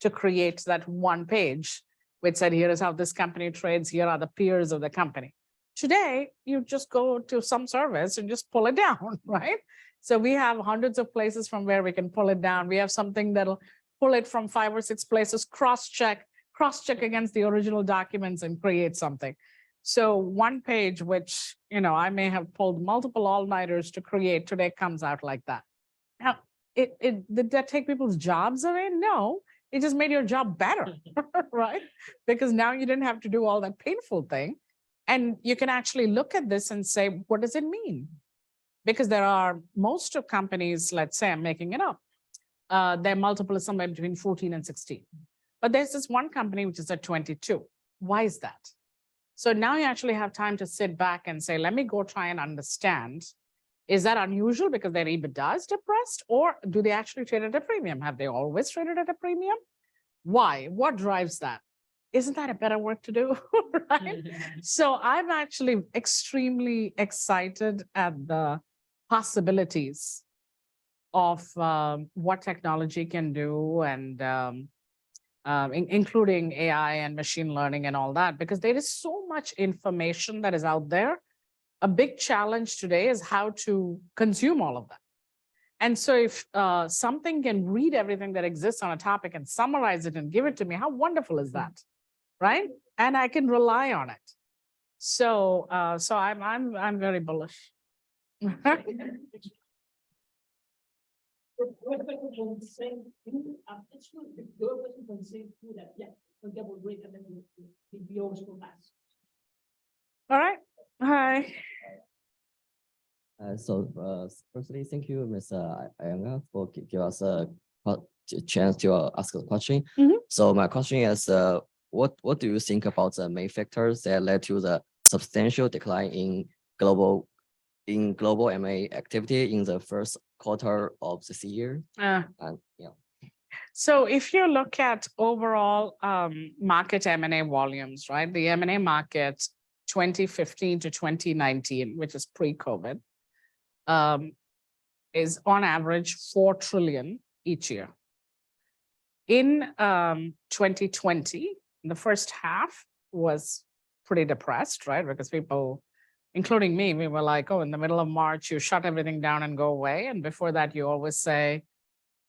[SPEAKER 3] to create that one page, which said, here is how this company trades, here are the peers of the company. Today, you just go to some service and just pull it down, right? So we have hundreds of places from where we can pull it down. We have something that'll pull it from 5 or 6 places, cross-check against the original documents and create something. So one page, which, you know, I may have pulled multiple all-nighters to create, today comes out like that. Now, did that take people's jobs away? No, it just made your job better, right? Because now you didn't have to do all that painful thing. And you can actually look at this and say, what does it mean? Because there are most of companies, let's say I'm making it up, their multiple is somewhere between 14 and 16. But there's this one company which is at 22. Why is that? So now you actually have time to sit back and say, let me go try and understand, is that unusual because their EBITDA is depressed, or do they actually trade at a premium? Have they always traded at a premium? Why? What drives that? Isn't that a better work to do, right? So I'm actually extremely excited at the possibilities of what technology can do, and including AI and machine learning and all that, because there is so much information that is out there. A big challenge today is how to consume all of that. And so if something can read everything that exists on a topic and summarize it and give it to me, how wonderful is that, right? And I can rely on it. So I'm very bullish. All right. Hi.
[SPEAKER 10] Firstly, thank you, Ms. Aiyengar, for giving us a chance to ask a question. So my question is, what do you think about the main factors that led to the substantial decline in global M&A activity in the first quarter of this year?
[SPEAKER 3] So if you look at overall market M&A volumes, right? The M&A market 2015 to 2019, which is pre-COVID, is on average 4 trillion each year. In 2020, the first half was pretty depressed, right? Because people, including me, we were like, oh, in the middle of March, you shut everything down and go away. And before that, you always say,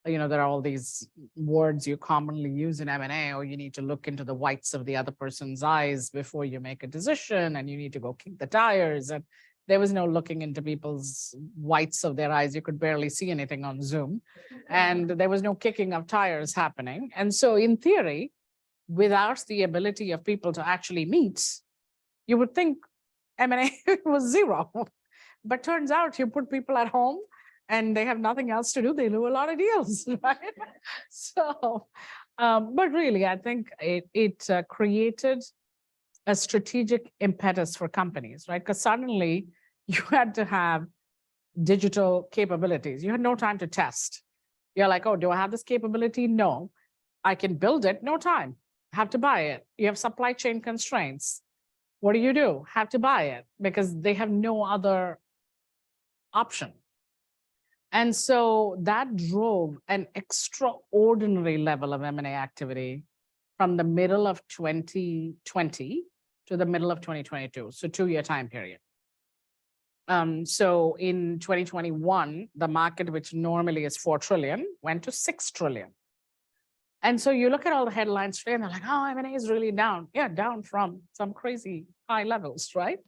[SPEAKER 3] you know, there are all these words you commonly use in M&A, or you need to look into the whites of the other person's eyes before you make a decision, and you need to go kick the tires. And there was no looking into people's whites of their eyes. You could barely see anything on Zoom. And there was no kicking of tires happening. And so in theory, without the ability of people to actually meet, you would think M&A was zero. But turns out you put people at home and they have nothing else to do, they do a lot of deals, right? So, but really, I think it created a strategic impetus for companies, right? Because suddenly you had to have digital capabilities. You had no time to test. You're like, oh, do I have this capability? No. I can build it, no time. Have to buy it. You have supply chain constraints. What do? Have to buy it because they have no other option. And so that drove an extraordinary level of M&A activity from the middle of 2020 to the middle of 2022, so 2-year time period. So in 2021, the market, which normally is 4 trillion, went to 6 trillion. And so you look at all the headlines today and they're like, oh, M&A is really down. Yeah, down from some crazy high levels, right?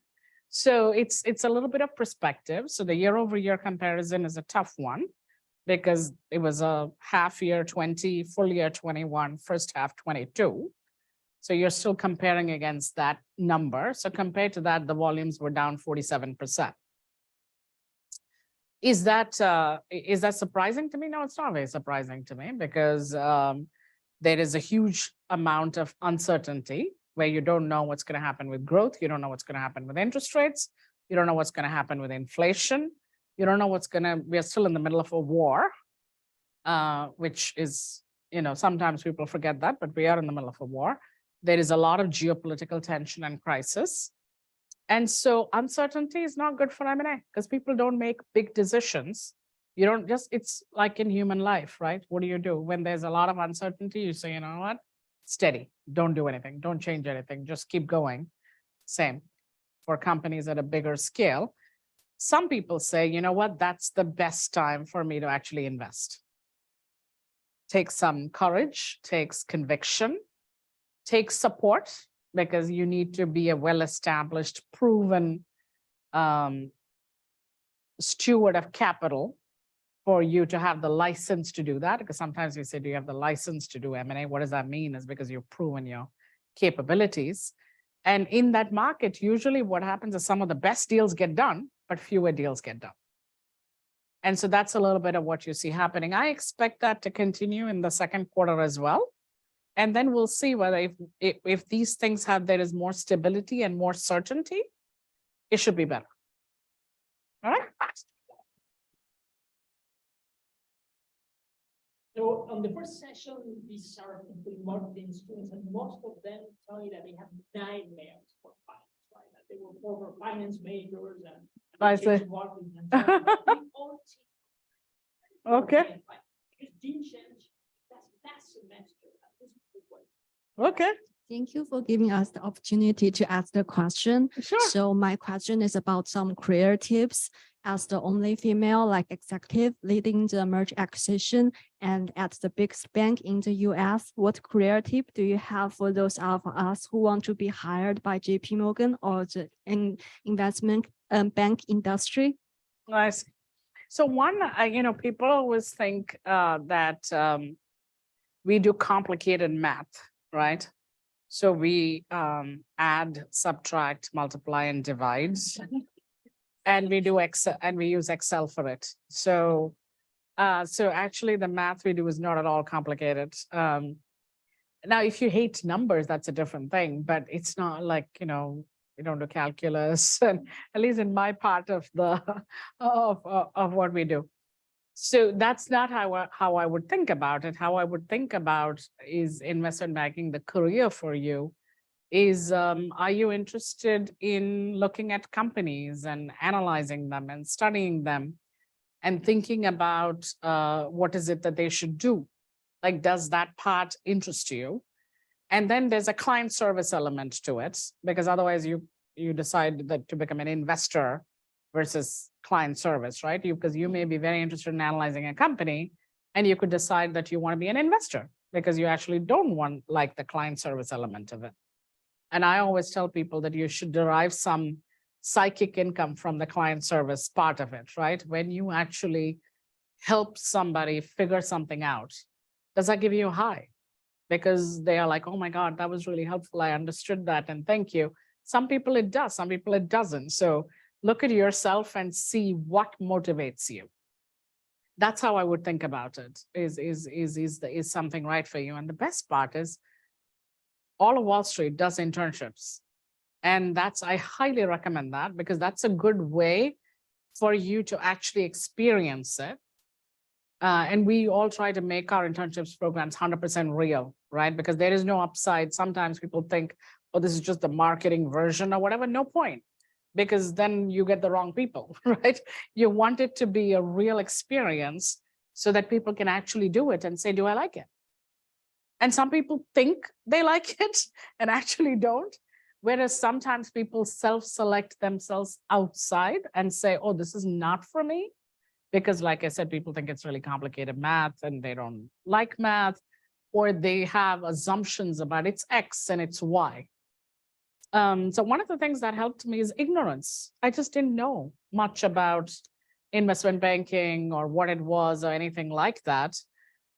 [SPEAKER 3] So it's a little bit of perspective. So the year-over-year comparison is a tough one because it was a half year 20, full year 21, first half 22. So you're still comparing against that number. So compared to that, the volumes were down 47%. Is that surprising to me? No, it's not very surprising to me because there is a huge amount of uncertainty where you don't know what's going to happen with growth. You don't know what's going to happen with interest rates. You don't know what's going to happen with inflation. You don't know we are still in the middle of a war, which is, sometimes people forget that, but we are in the middle of a war. There is a lot of geopolitical tension and crisis. And so uncertainty is not good for M&A because people don't make big decisions. You don't it's like in human life, right? What do? When there's a lot of uncertainty, you say, you know what? Steady, don't do anything, don't change anything, just keep going. Same for companies at a bigger scale. Some people say, you know what? That's the best time for me to actually invest. Takes some courage, takes conviction, takes support, because you need to be a well-established, proven steward of capital for you to have the license to do that. Because sometimes we say, do you have the license to do M&A? What does that mean? Is because you've proven your capabilities. And in that market, usually what happens is some of the best deals get done, but fewer deals get done. And so that's a little bit of what you see happening. I expect that to continue in the second quarter as well. And then we'll see whether if these things there is more stability and more certainty, it should be better. All right.
[SPEAKER 1] So on the first session, these are people marketing students, and most of them tell you that they have nightmares for finance, right? That they were former finance majors and
[SPEAKER 3] I see.
[SPEAKER 1] marketing and so on. But they all take
[SPEAKER 3] Okay.
[SPEAKER 1] It didn't change that semester at this point.
[SPEAKER 3] Okay.
[SPEAKER 15] Thank you for giving us the opportunity to ask the question.
[SPEAKER 3] Sure.
[SPEAKER 15] So my question is about some career tips. As the only female executive leading the merger acquisition and at the biggest bank in the US, what career tip do you have for those of us who want to be hired by JP Morgan or the investment bank industry?
[SPEAKER 3] Nice. So one, people always think that we do complicated math, right? So we add, subtract, multiply, and divide. And we do Excel, and we use Excel for it. So, actually, the math we do is not at all complicated. Now, if you hate numbers, that's a different thing. But it's not like we don't do calculus, and at least in my part of the of what we do. So that's not how I would think about it. How I would think about is investment banking, the career for you. Is are you interested in looking at companies and analyzing them and studying them and thinking about what is it that they should do? Like, does that part interest you? And then there's a client service element to it, because otherwise you decide that to become an investor versus client service, right? Because you may be very interested in analyzing a company and you could decide that you want to be an investor because you actually don't like the client service element of it. And I always tell people that you should derive some psychic income from the client service part of it, right? When you actually help somebody figure something out, does that give you a high? Because they are like, oh my God, that was really helpful. I understood that and thank you. Some people it does, some people it doesn't. So look at yourself and see what motivates you. That's how I would think about it. Is something right for you? And the best part is, all of Wall Street does internships. And I highly recommend that because that's a good way for you to actually experience it. And we all try to make our internships programs 100% real, right? Because there is no upside. Sometimes people think, oh, this is just the marketing version or whatever. No point, because then you get the wrong people, right? You want it to be a real experience so that people can actually do it and say, do I like it? And some people think they like it and actually don't. Whereas sometimes people self-select themselves outside and say, oh, this is not for me. Because like I said, people think it's really complicated math and they don't like math, or they have assumptions about it's X and it's Y. So one of the things that helped me is ignorance. I just didn't know much about investment banking or what it was or anything like that.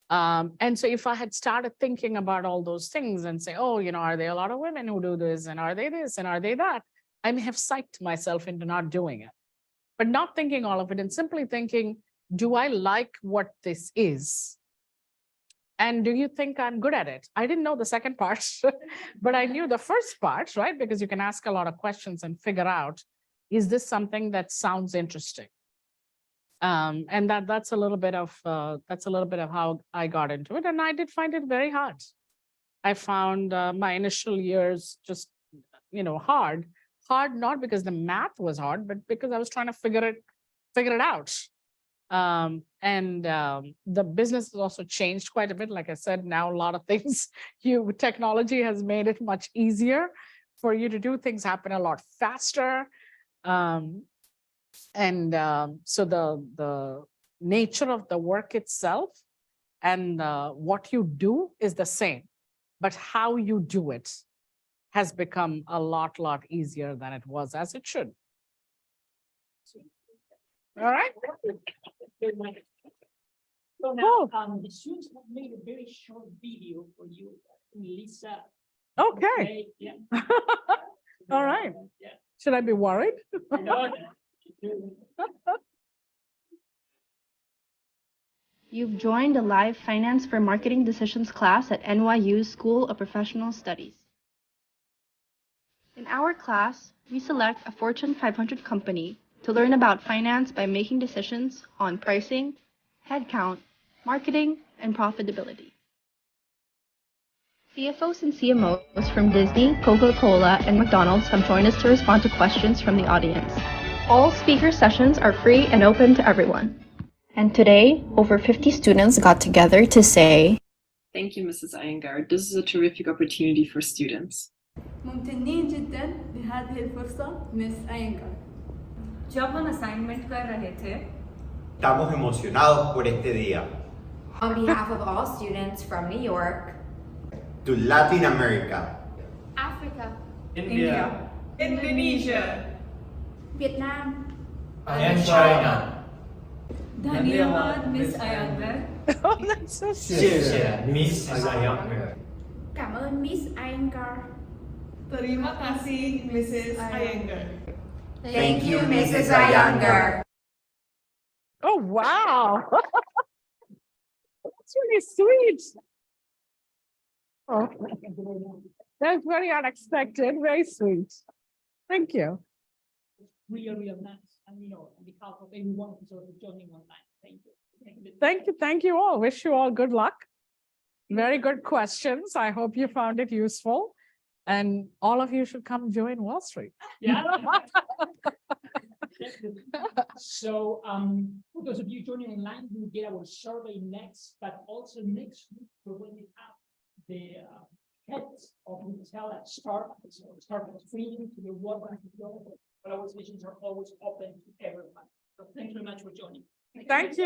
[SPEAKER 3] And so if I had started thinking about all those things and say, oh, are there a lot of women who do this, and are they this and are they that, I may have psyched myself into not doing it. But not thinking all of it and simply thinking, do I like what this is? And do you think I'm good at it? I didn't know the second part, but I knew the first part, right? Because you can ask a lot of questions and figure out, is this something that sounds interesting? And that's a little bit of how I got into it. And I did find it very hard. I found my initial years just, hard. Hard not because the math was hard, but because I was trying to figure it out. The business has also changed quite a bit. Like I said, now a lot of things, technology has made it much easier for you to do things happen a lot faster. So the nature of the work itself and what you do is the same, but how you do it has become a lot easier than it was, as it should. All right.
[SPEAKER 1] So now, the students have made a very short video for you, Lisa.
[SPEAKER 3] Okay.
[SPEAKER 1] Yeah.
[SPEAKER 3] All right.
[SPEAKER 1] Yeah.
[SPEAKER 3] Should I be worried?
[SPEAKER 1] No.
[SPEAKER 16] You've joined a live Finance for Marketing Decisions class at NYU School of Professional Studies. In our class, we select a Fortune 500 company to learn about finance by making decisions on pricing, headcount, marketing, and profitability. CFOs and CMOs from Disney, Coca-Cola, and McDonald's have joined us to respond to questions from the audience. All speaker sessions are free and open to everyone. And today, over 50 students got together to say,
[SPEAKER 17] Thank you, Mrs. Aiyengar. This is a terrific opportunity for students.
[SPEAKER 18] ممتنين جدا بهذه الفرصة مس أينجر. जब हम assignment कर रहे थे,
[SPEAKER 19] estamos emocionados por este día.
[SPEAKER 4] On behalf of all students from New York,
[SPEAKER 19] To Latin America,
[SPEAKER 18] Africa,
[SPEAKER 17] India,
[SPEAKER 18] Indonesia,
[SPEAKER 6] Vietnam,
[SPEAKER 19] and China.
[SPEAKER 18] धन्यवाद Miss Aiyengar.
[SPEAKER 3] Oh, that's so sweet.
[SPEAKER 19] 谢谢 Miss Aiyengar.
[SPEAKER 6] Cảm ơn Miss Aiyengar.
[SPEAKER 18] Terima kasih Mrs. Aiyengar.
[SPEAKER 4] Thank you, Mrs. Aiyengar.
[SPEAKER 3] Oh, wow. That's really sweet. Oh, that's very unexpected, very sweet. Thank you.
[SPEAKER 1] Real nice. And on behalf of everyone who's also joining online, thank you.
[SPEAKER 3] Thank you all. Wish you all good luck. Very good questions. I hope you found it useful. And all of you should come join Wall Street.
[SPEAKER 1] Yeah. So for those of you joining online, we'll get our survey next, but also next week we're going to have the heads of retail at Starbucks or Starbucks training to the welcome to go. But our sessions are always open to everyone. So thanks very much for joining.
[SPEAKER 3] Thank you.